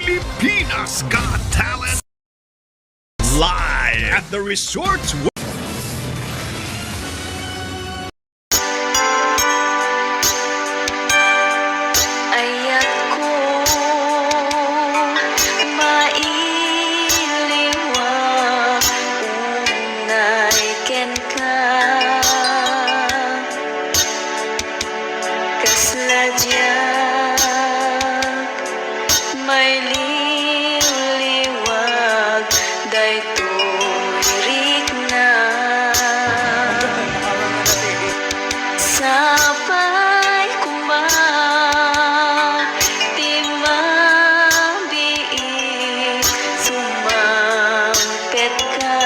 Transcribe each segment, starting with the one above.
Pilipinas Got Talent live at the resort's Ayat ko mailiwag unay ken ka kasladyan may liliwag daytoy rikna sapay kuma timabiit sumampet ka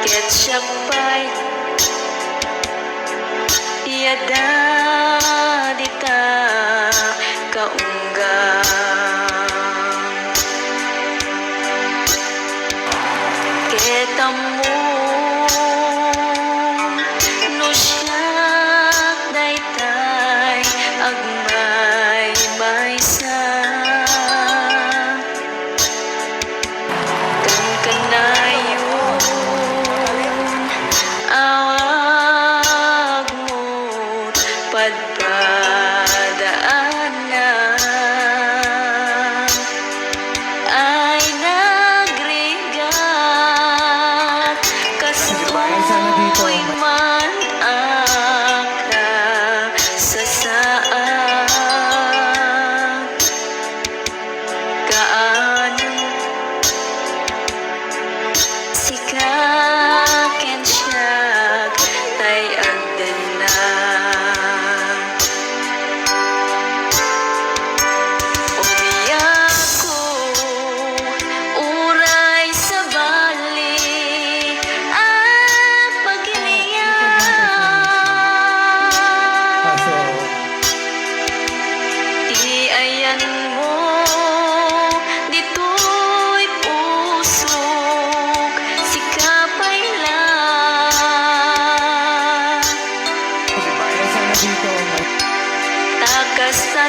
ketchup pay yada dita kaunggang ketamo no siyak daytay agmay maysa kanayon awag mo't padpadaanan ay nagrigat kastoy man aka sa saan kaano sikaken siyak tay agdana umiyak ko uray sa bali at pagiliyan iayan mo dito'y pusok sikapay lang takas sa